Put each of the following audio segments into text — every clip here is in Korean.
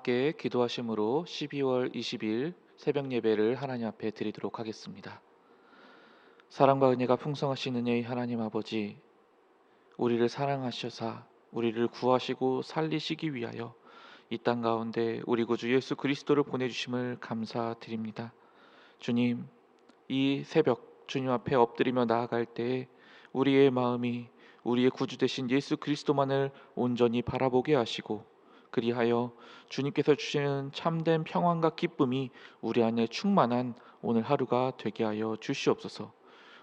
함께 기도하심으로 12월 20일 새벽 예배를 하나님 앞에 드리도록 하겠습니다. 사랑과 은혜가 풍성하신 은혜의 하나님 아버지, 우리를 사랑하셔서 우리를 구하시고 살리시기 위하여 이 땅 가운데 우리 구주 예수 그리스도를 보내주심을 감사드립니다. 주님, 이 새벽 주님 앞에 엎드리며 나아갈 때에 우리의 마음이 우리의 구주 되신 예수 그리스도만을 온전히 바라보게 하시고, 그리하여 주님께서 주시는 참된 평안과 기쁨이 우리 안에 충만한 오늘 하루가 되게 하여 주시옵소서.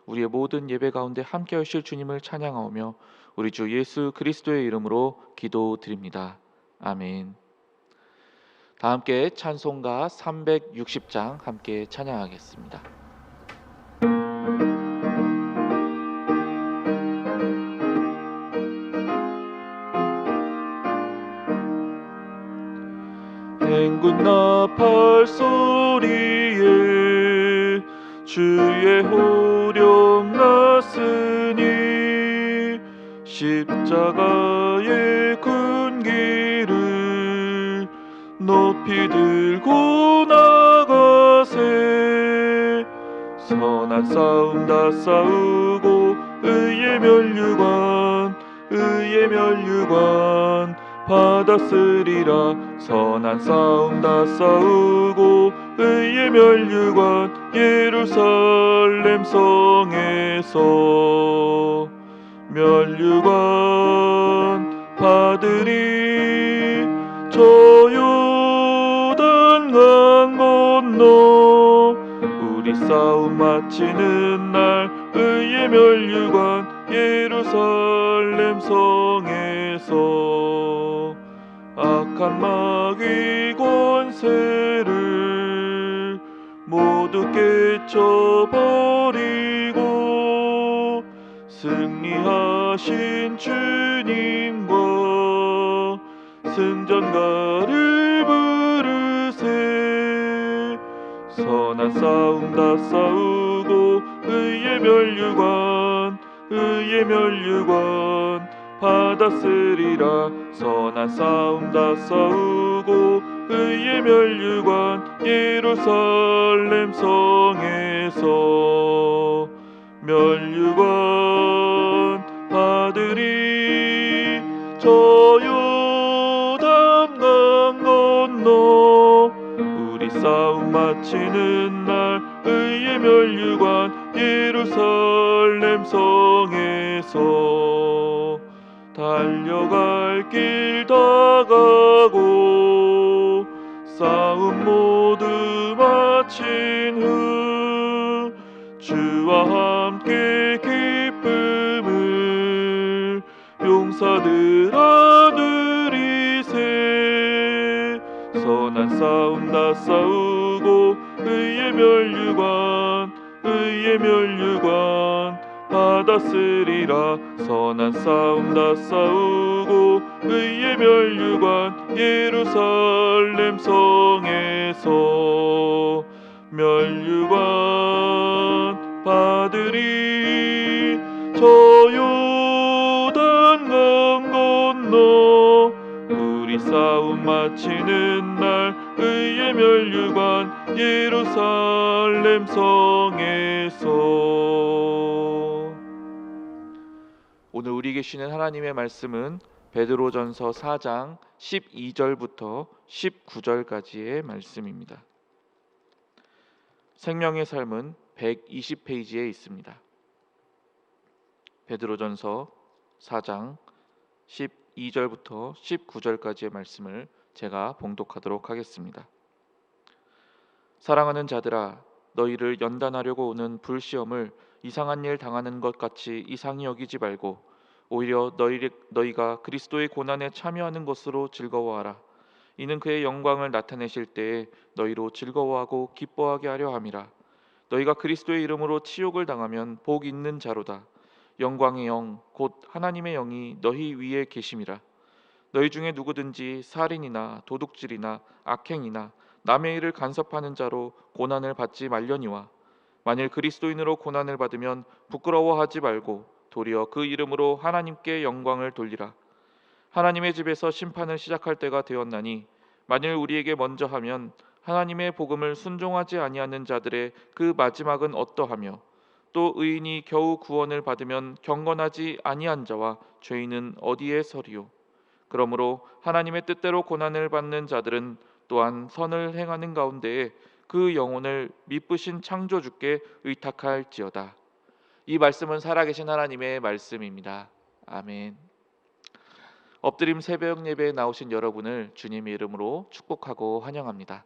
우리의 모든 예배 가운데 함께 하실 주님을 찬양하오며 우리 주 예수 그리스도의 이름으로 기도드립니다. 아멘. 다 함께 찬송가 360장 함께 찬양하겠습니다. 행군 나팔 소리에 주의 호령 났으니 십자가의 군기를 높이 들고 나가세. 선한 싸움 다 싸우고 의의 멸류관 받았으리라. 선한 싸움 다 싸우고 의의 멸류관 예루살렘 성에서 멸류관 받으리. 저 요단강 건너 우리 싸움 마치는 날 의의 멸류관 예루살렘 성에서 악한 마귀 권세를 모두 깨쳐버리고 승리하신 주님과 승전가를 부르세. 선한 싸움 다 싸우고 의의 멸류관 받았으리라. 선한 싸움 다 싸우고 의의 멸류관 예루살렘 성에서 멸류관 받으리. 저 요단강 건너 우리 싸움 마치는 날 의의 멸류관 예루살렘 성에서 달려갈 길 다 가고 싸움 모두 마친 후 주와 함께 기쁨을 용사들아 누리세. 선한 싸움 다 싸우고 의의 멸류관 받았으리라. 선한 싸움 다 싸우고 의의 멸류관 예루살렘 성에서 멸류관 받으리. 저 요단강 건너 우리 싸움 마치는 날 의의 멸류관 예루살렘 성에서. 오늘 우리에게 주시는 하나님의 말씀은 베드로전서 4장 12절부터 19절까지의 말씀입니다. 생명의 삶은 120페이지에 있습니다. 베드로전서 4장 12절부터 19절까지의 말씀을 제가 봉독하도록 하겠습니다. 사랑하는 자들아, 너희를 연단하려고 오는 불시험을 이상한 일 당하는 것 같이 이상히 여기지 말고 오히려 너희가 그리스도의 고난에 참여하는 것으로 즐거워하라. 이는 그의 영광을 나타내실 때에 너희로 즐거워하고 기뻐하게 하려 함이라. 너희가 그리스도의 이름으로 치욕을 당하면 복 있는 자로다. 영광의 영 곧 하나님의 영이 너희 위에 계심이라. 너희 중에 누구든지 살인이나 도둑질이나 악행이나 남의 일을 간섭하는 자로 고난을 받지 말려니와 만일 그리스도인으로 고난을 받으면 부끄러워하지 말고 도리어 그 이름으로 하나님께 영광을 돌리라. 하나님의 집에서 심판을 시작할 때가 되었나니 만일 우리에게 먼저 하면 하나님의 복음을 순종하지 아니하는 자들의 그 마지막은 어떠하며 또 의인이 겨우 구원을 받으면 경건하지 아니한 자와 죄인은 어디에 서리요. 그러므로 하나님의 뜻대로 고난을 받는 자들은 또한 선을 행하는 가운데에 그 영혼을 미쁘신 창조주께 의탁할지어다. 이 말씀은 살아계신 하나님의 말씀입니다. 아멘. 엎드림 새벽 예배에 나오신 여러분을 주님의 이름으로 축복하고 환영합니다.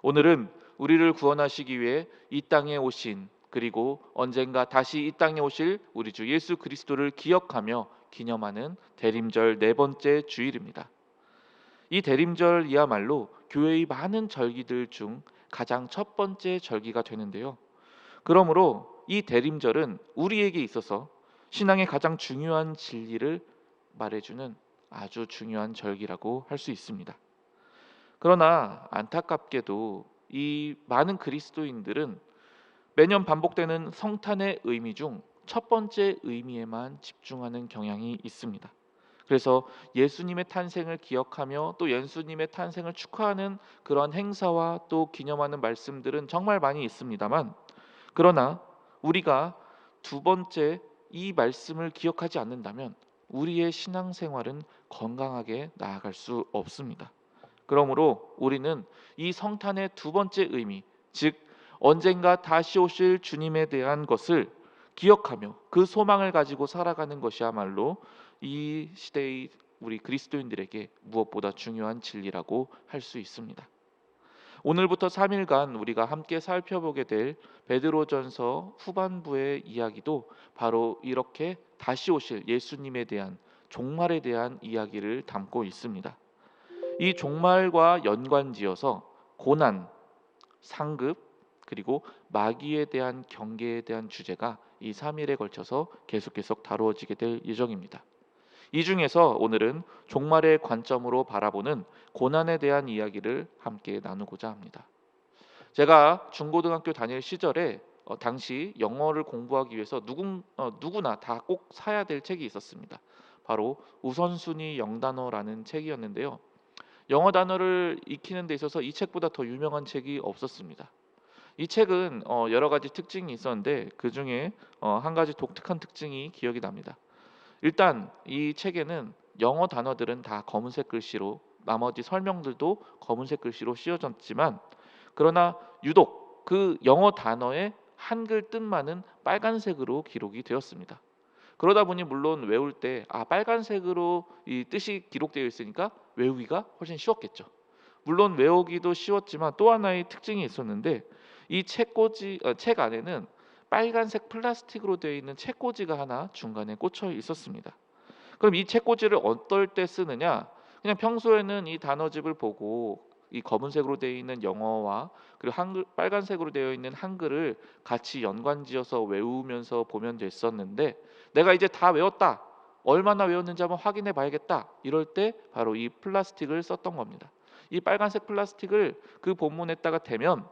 오늘은 우리를 구원하시기 위해 이 땅에 오신, 그리고 언젠가 다시 이 땅에 오실 우리 주 예수 그리스도를 기억하며 기념하는 대림절 네 번째 주일입니다. 이 대림절이야말로 교회의 많은 절기들 중 가장 첫 번째 절기가 되는데요. 그러므로 이 대림절은 우리에게 있어서 신앙의 가장 중요한 진리를 말해주는 아주 중요한 절기라고 할 수 있습니다. 그러나 안타깝게도 이 많은 그리스도인들은 매년 반복되는 성탄의 의미 중 첫 번째 의미에만 집중하는 경향이 있습니다. 그래서 예수님의 탄생을 기억하며 또 예수님의 탄생을 축하하는 그런 행사와 또 기념하는 말씀들은 정말 많이 있습니다만, 그러나 우리가 두 번째 이 말씀을 기억하지 않는다면 우리의 신앙생활은 건강하게 나아갈 수 없습니다. 그러므로 우리는 이 성탄의 두 번째 의미, 즉 언젠가 다시 오실 주님에 대한 것을 기억하며 그 소망을 가지고 살아가는 것이야말로 이 시대의 우리 그리스도인들에게 무엇보다 중요한 진리라고 할 수 있습니다. 오늘부터 3일간 우리가 함께 살펴보게 될 베드로전서 후반부의 이야기도 바로 이렇게 다시 오실 예수님에 대한 종말에 대한 이야기를 담고 있습니다. 이 종말과 연관지어서 고난, 상급, 그리고 마귀에 대한 경계에 대한 주제가 이 3일에 걸쳐서 계속 다루어지게 될 예정입니다. 이 중에서 오늘은 종말의 관점으로 바라보는 고난에 대한 이야기를 함께 나누고자 합니다. 제가 중고등학교 다닐 시절에 당시 영어를 공부하기 위해서 누구나 다 꼭 사야 될 책이 있었습니다. 바로 우선순위 영단어라는 책이었는데요. 영어 단어를 익히는 데 있어서 이 책보다 더 유명한 책이 없었습니다. 이 책은 여러 가지 특징이 있었는데 그 중에 한 가지 독특한 특징이 기억이 납니다. 일단 이 책에는 영어 단어들은 다 검은색 글씨로, 나머지 설명들도 검은색 글씨로 씌워졌지만, 그러나 유독 그 영어 단어의 한글 뜻만은 빨간색으로 기록이 되었습니다. 그러다 보니 물론 외울 때 빨간색으로 이 뜻이 기록되어 있으니까 외우기가 훨씬 쉬웠겠죠. 물론 외우기도 쉬웠지만 또 하나의 특징이 있었는데, 이 책 안에는 빨간색 플라스틱으로 되어 있는 책꽂이가 하나 중간에 꽂혀 있었습니다. 그럼 이 책꽂이를 어떨 때 쓰느냐? 그냥 평소에는 이 단어집을 보고 이 검은색으로 되어 있는 영어와 그리고 한글, 빨간색으로 되어 있는 한글을 같이 연관지어서 외우면서 보면 됐었는데, 내가 이제 다 외웠다, 얼마나 외웠는지 한번 확인해 봐야겠다, 이럴 때 바로 이 플라스틱을 썼던 겁니다. 이 빨간색 플라스틱을 그 본문에다가 대면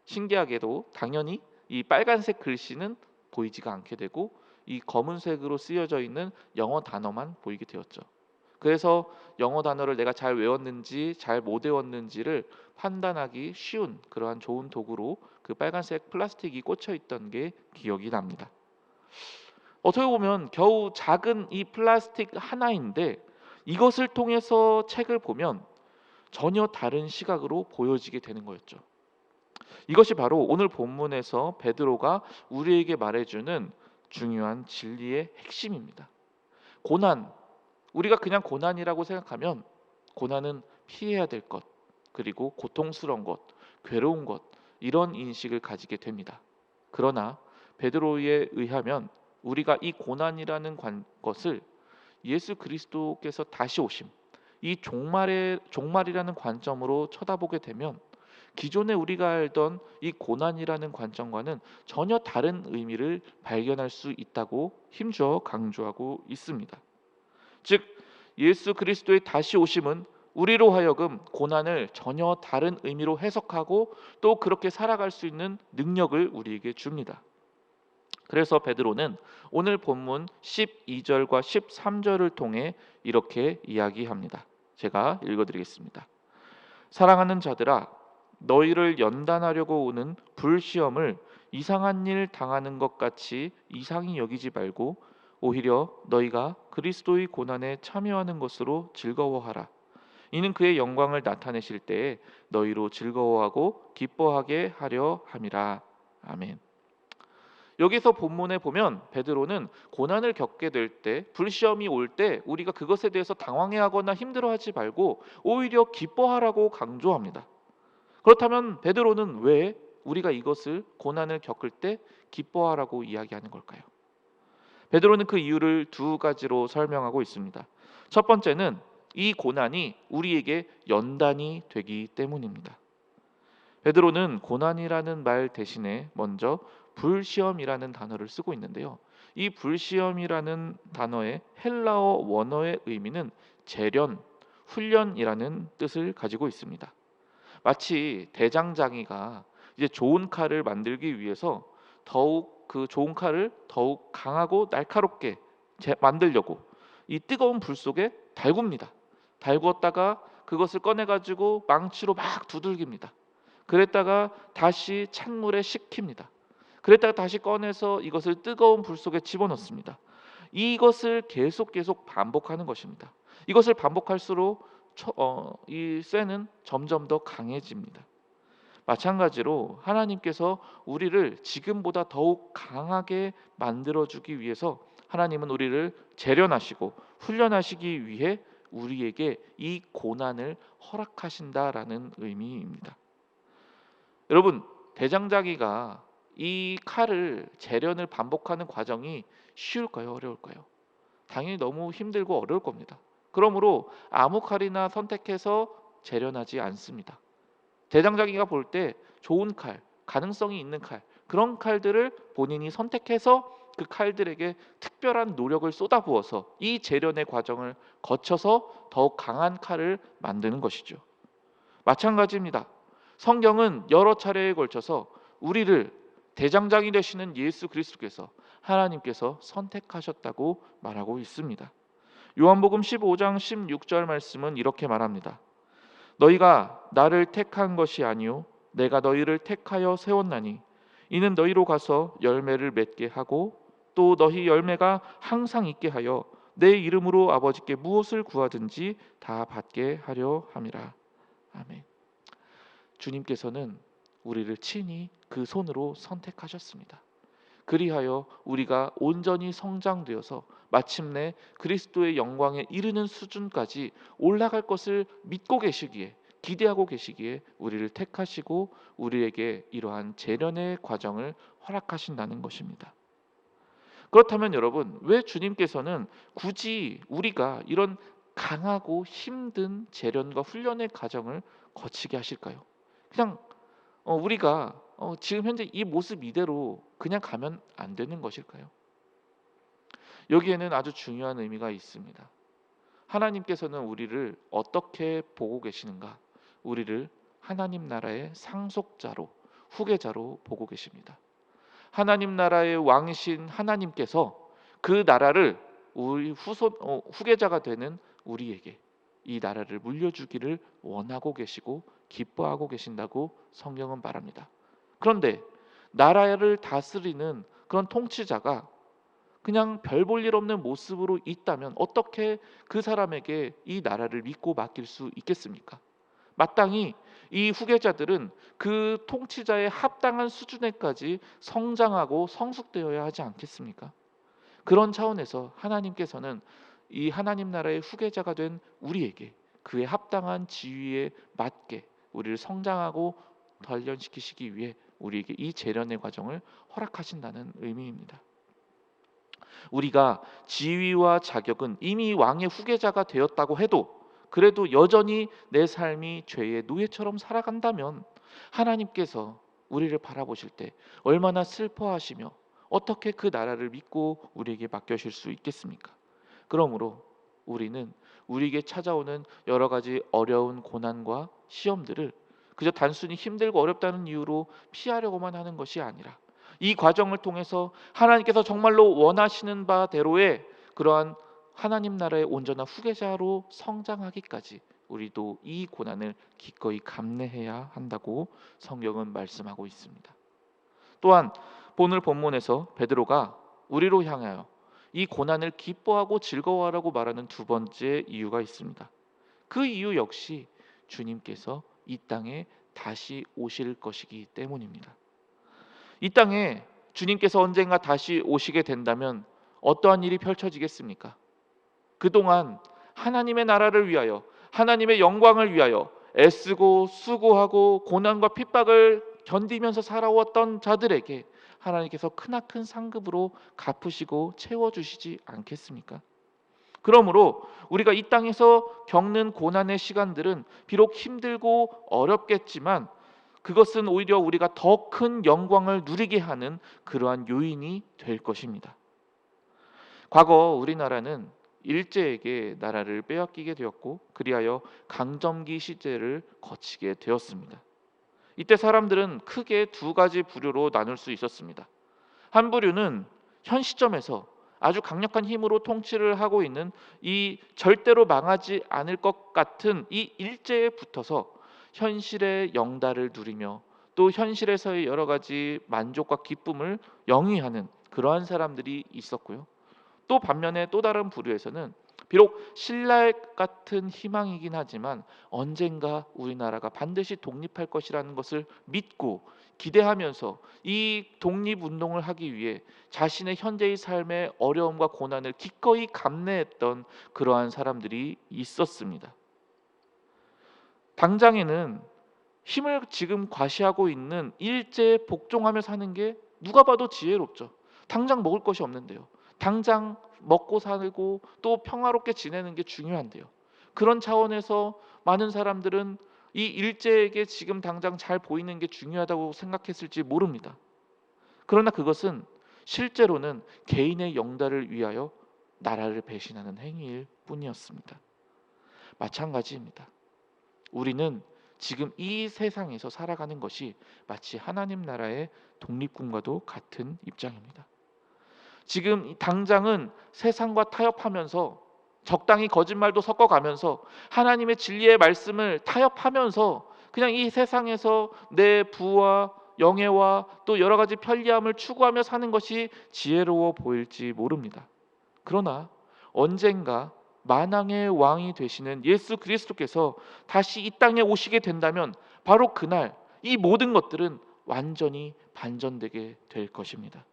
신기하게도 당연히 이 빨간색 글씨는 보이지가 않게 되고 이 검은색으로 쓰여져 있는 영어 단어만 보이게 되었죠. 그래서 영어 단어를 내가 잘 외웠는지 잘 못 외웠는지를 판단하기 쉬운 그러한 좋은 도구로 그 빨간색 플라스틱이 꽂혀 있던 게 기억이 납니다. 어떻게 보면 겨우 작은 이 플라스틱 하나인데 이것을 통해서 책을 보면 전혀 다른 시각으로 보여지게 되는 거였죠. 이것이 바로 오늘 본문에서 베드로가 우리에게 말해주는 중요한 진리의 핵심입니다. 고난, 우리가 그냥 고난이라고 생각하면 고난은 피해야 될 것, 그리고 고통스러운 것, 괴로운 것, 이런 인식을 가지게 됩니다. 그러나 베드로에 의하면 우리가 이 고난이라는 것을 예수 그리스도께서 다시 오심, 이 종말이라는 관점으로 쳐다보게 되면 기존에 우리가 알던 이 고난이라는 관점과는 전혀 다른 의미를 발견할 수 있다고 힘주어 강조하고 있습니다. 즉 예수 그리스도의 다시 오심은 우리로 하여금 고난을 전혀 다른 의미로 해석하고 또 그렇게 살아갈 수 있는 능력을 우리에게 줍니다. 그래서 베드로는 오늘 본문 12절과 13절을 통해 이렇게 이야기합니다. 제가 읽어드리겠습니다. 사랑하는 자들아, 너희를 연단하려고 오는 불시험을 이상한 일 당하는 것 같이 이상히 여기지 말고 오히려 너희가 그리스도의 고난에 참여하는 것으로 즐거워하라. 이는 그의 영광을 나타내실 때에 너희로 즐거워하고 기뻐하게 하려 함이라. 아멘. 여기서 본문에 보면 베드로는 고난을 겪게 될 때, 불시험이 올 때 우리가 그것에 대해서 당황해하거나 힘들어하지 말고 오히려 기뻐하라고 강조합니다. 그렇다면 베드로는 왜 우리가 이것을 고난을 겪을 때 기뻐하라고 이야기하는 걸까요? 베드로는 그 이유를 두 가지로 설명하고 있습니다. 첫 번째는 이 고난이 우리에게 연단이 되기 때문입니다. 베드로는 고난이라는 말 대신에 먼저 불시험이라는 단어를 쓰고 있는데요. 이 불시험이라는 단어의 헬라어 원어의 의미는 재련, 훈련이라는 뜻을 가지고 있습니다. 마치 대장장이가 이제 좋은 칼을 만들기 위해서 더욱 그 좋은 칼을 더욱 강하고 날카롭게 만들려고 이 뜨거운 불 속에 달굽니다. 달구었다가 그것을 꺼내 가지고 망치로 막 두들깁니다. 그랬다가 다시 찬물에 식힙니다. 그랬다가 다시 꺼내서 이것을 뜨거운 불 속에 집어넣습니다. 이것을 계속 반복하는 것입니다. 이것을 반복할수록 이 쇠는 점점 더 강해집니다. 마찬가지로 하나님께서 우리를 지금보다 더욱 강하게 만들어주기 위해서 하나님은 우리를 재련하시고 훈련하시기 위해 우리에게 이 고난을 허락하신다라는 의미입니다. 여러분, 대장장이가 이 칼을 재련을 반복하는 과정이 쉬울까요? 어려울까요? 당연히 너무 힘들고 어려울 겁니다. 그러므로 아무 칼이나 선택해서 재련하지 않습니다. 대장장이가 볼 때 좋은 칼, 가능성이 있는 칼, 그런 칼들을 본인이 선택해서 그 칼들에게 특별한 노력을 쏟아부어서 이 재련의 과정을 거쳐서 더욱 강한 칼을 만드는 것이죠. 마찬가지입니다. 성경은 여러 차례에 걸쳐서 우리를 대장장이 되시는 예수 그리스도께서 하나님께서 선택하셨다고 말하고 있습니다. 요한복음 15장 16절 말씀은 이렇게 말합니다. 너희가 나를 택한 것이 아니요 내가 너희를 택하여 세웠나니 이는 너희로 가서 열매를 맺게 하고 또 너희 열매가 항상 있게 하여 내 이름으로 아버지께 무엇을 구하든지 다 받게 하려 함이라. 아멘. 주님께서는 우리를 친히 그 손으로 선택하셨습니다. 그리하여 우리가 온전히 성장되어서 마침내 그리스도의 영광에 이르는 수준까지 올라갈 것을 믿고 계시기에, 기대하고 계시기에 우리를 택하시고 우리에게 이러한 재련의 과정을 허락하신다는 것입니다. 그렇다면 여러분, 왜 주님께서는 굳이 우리가 이런 강하고 힘든 재련과 훈련의 과정을 거치게 하실까요? 그냥 우리가 지금 현재 이 모습 이대로 그냥 가면 안 되는 것일까요? 여기에는 아주 중요한 의미가 있습니다. 하나님께서는 우리를 어떻게 보고 계시는가? 우리를 하나님 나라의 상속자로, 후계자로 보고 계십니다. 하나님 나라의 왕이신 하나님께서 그 나라를 우리 후계자가 되는 우리에게 이 나라를 물려주기를 원하고 계시고 기뻐하고 계신다고 성경은 말합니다. 그런데 나라를 다스리는 그런 통치자가 그냥 별 볼 일 없는 모습으로 있다면 어떻게 그 사람에게 이 나라를 믿고 맡길 수 있겠습니까? 마땅히 이 후계자들은 그 통치자의 합당한 수준에까지 성장하고 성숙되어야 하지 않겠습니까? 그런 차원에서 하나님께서는 이 하나님 나라의 후계자가 된 우리에게 그의 합당한 지위에 맞게 우리를 성장하고 단련시키시기 위해 우리에게 이 재련의 과정을 허락하신다는 의미입니다. 우리가 지위와 자격은 이미 왕의 후계자가 되었다고 해도 그래도 여전히 내 삶이 죄의 노예처럼 살아간다면 하나님께서 우리를 바라보실 때 얼마나 슬퍼하시며 어떻게 그 나라를 믿고 우리에게 맡겨실 수 있겠습니까? 그러므로 우리는 우리에게 찾아오는 여러 가지 어려운 고난과 시험들을 그저 단순히 힘들고 어렵다는 이유로 피하려고만 하는 것이 아니라 이 과정을 통해서 하나님께서 정말로 원하시는 바대로의 그러한 하나님 나라의 온전한 후계자로 성장하기까지 우리도 이 고난을 기꺼이 감내해야 한다고 성경은 말씀하고 있습니다. 또한 오늘 본문에서 베드로가 우리로 향하여 이 고난을 기뻐하고 즐거워하라고 말하는 두 번째 이유가 있습니다. 그 이유 역시 주님께서 이 땅에 다시 오실 것이기 때문입니다. 이 땅에 주님께서 언젠가 다시 오시게 된다면 어떠한 일이 펼쳐지겠습니까? 그동안 하나님의 나라를 위하여, 하나님의 영광을 위하여 애쓰고 수고하고 고난과 핍박을 견디면서 살아왔던 자들에게 하나님께서 크나큰 상급으로 갚으시고 채워주시지 않겠습니까? 그러므로 우리가 이 땅에서 겪는 고난의 시간들은 비록 힘들고 어렵겠지만 그것은 오히려 우리가 더 큰 영광을 누리게 하는 그러한 요인이 될 것입니다. 과거 우리나라는 일제에게 나라를 빼앗기게 되었고 그리하여 강점기 시대를 거치게 되었습니다. 이때 사람들은 크게 두 가지 부류로 나눌 수 있었습니다. 한 부류는 현 시점에서 아주 강력한 힘으로 통치를 하고 있는 이 절대로 망하지 않을 것 같은 이 일제에 붙어서 현실의 영달을 누리며 또 현실에서의 여러 가지 만족과 기쁨을 영위하는 그러한 사람들이 있었고요. 또 반면에 또 다른 부류에서는 비록 신랄 같은 희망이긴 하지만 언젠가 우리나라가 반드시 독립할 것이라는 것을 믿고 기대하면서 이 독립운동을 하기 위해 자신의 현재의 삶의 어려움과 고난을 기꺼이 감내했던 그러한 사람들이 있었습니다. 당장에는 힘을 지금 과시하고 있는 일제에 복종하며 사는 게 누가 봐도 지혜롭죠. 당장 먹을 것이 없는데요. 당장 먹고 살고 또 평화롭게 지내는 게 중요한데요. 그런 차원에서 많은 사람들은 이 일제에게 지금 당장 잘 보이는 게 중요하다고 생각했을지 모릅니다. 그러나 그것은 실제로는 개인의 영달을 위하여 나라를 배신하는 행위일 뿐이었습니다. 마찬가지입니다. 우리는 지금 이 세상에서 살아가는 것이 마치 하나님 나라의 독립군과도 같은 입장입니다. 지금 당장은 세상과 타협하면서 적당히 거짓말도 섞어가면서 하나님의 진리의 말씀을 타협하면서 그냥 이 세상에서 내 부와 영예와 또 여러 가지 편리함을 추구하며 사는 것이 지혜로워 보일지 모릅니다. 그러나 언젠가 만왕의 왕이 되시는 예수 그리스도께서 다시 이 땅에 오시게 된다면 바로 그날 이 모든 것들은 완전히 반전되게 될 것입니다.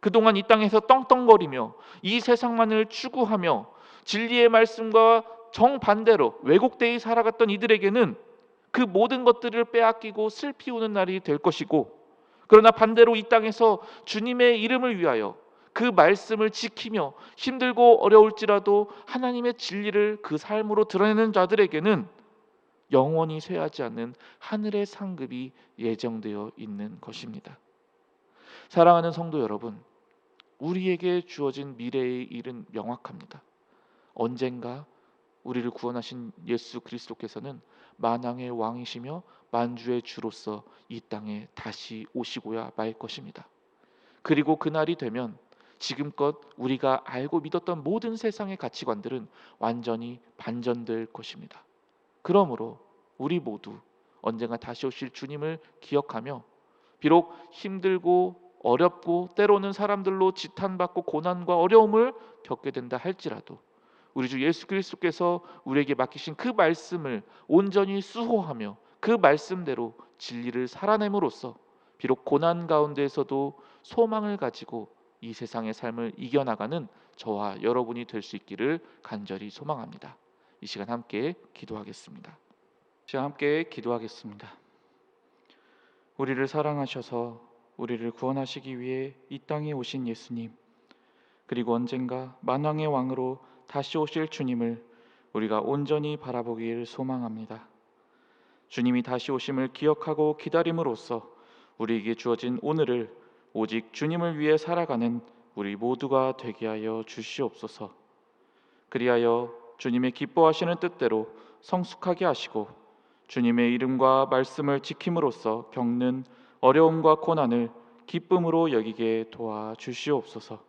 그동안 이 땅에서 떵떵거리며 이 세상만을 추구하며 진리의 말씀과 정반대로 왜곡되이 살아갔던 이들에게는 그 모든 것들을 빼앗기고 슬피 우는 날이 될 것이고, 그러나 반대로 이 땅에서 주님의 이름을 위하여 그 말씀을 지키며 힘들고 어려울지라도 하나님의 진리를 그 삶으로 드러내는 자들에게는 영원히 쇠하지 않는 하늘의 상급이 예정되어 있는 것입니다. 사랑하는 성도 여러분, 우리에게 주어진 미래의 일은 명확합니다. 언젠가 우리를 구원하신 예수 그리스도께서는 만왕의 왕이시며 만주의 주로서 이 땅에 다시 오시고야 말 것입니다. 그리고 그날이 되면 지금껏 우리가 알고 믿었던 모든 세상의 가치관들은 완전히 반전될 것입니다. 그러므로 우리 모두 언젠가 다시 오실 주님을 기억하며 비록 힘들고 어렵고 때로는 사람들로 지탄받고 고난과 어려움을 겪게 된다 할지라도 우리 주 예수 그리스도께서 우리에게 맡기신 그 말씀을 온전히 수호하며 그 말씀대로 진리를 살아냄으로써 비록 고난 가운데에서도 소망을 가지고 이 세상의 삶을 이겨나가는 저와 여러분이 될 수 있기를 간절히 소망합니다. 이 시간 함께 기도하겠습니다. 함께 기도하겠습니다. 우리를 사랑하셔서 우리를 구원하시기 위해 이 땅에 오신 예수님, 그리고 언젠가 만왕의 왕으로 다시 오실 주님을 우리가 온전히 바라보길 소망합니다. 주님이 다시 오심을 기억하고 기다림으로써 우리에게 주어진 오늘을 오직 주님을 위해 살아가는 우리 모두가 되게 하여 주시옵소서. 그리하여 주님의 기뻐하시는 뜻대로 성숙하게 하시고 주님의 이름과 말씀을 지킴으로써 겪는 어려움과 고난을 기쁨으로 여기게 도와주시옵소서.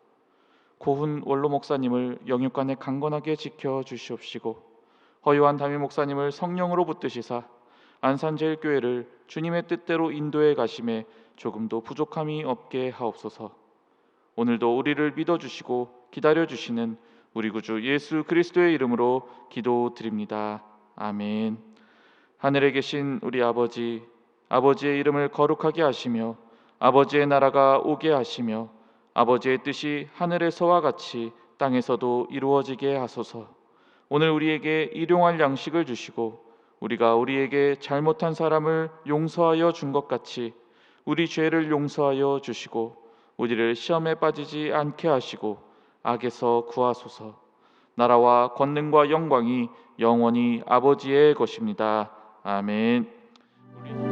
고훈 원로 목사님을 영육간에 강건하게 지켜 주시옵시고 허요한 담임 목사님을 성령으로 붙드시사 안산제일교회를 주님의 뜻대로 인도해 가심에 조금도 부족함이 없게 하옵소서. 오늘도 우리를 믿어주시고 기다려주시는 우리 구주 예수 그리스도의 이름으로 기도드립니다. 아멘. 하늘에 계신 우리 아버지, 아버지의 이름을 거룩하게 하시며 아버지의 나라가 오게 하시며 아버지의 뜻이 하늘에서와 같이 땅에서도 이루어지게 하소서. 오늘 우리에게 일용할 양식을 주시고 우리가 우리에게 잘못한 사람을 용서하여 준 것 같이 우리 죄를 용서하여 주시고 우리를 시험에 빠지지 않게 하시고 악에서 구하소서. 나라와 권능과 영광이 영원히 아버지의 것입니다. 아멘.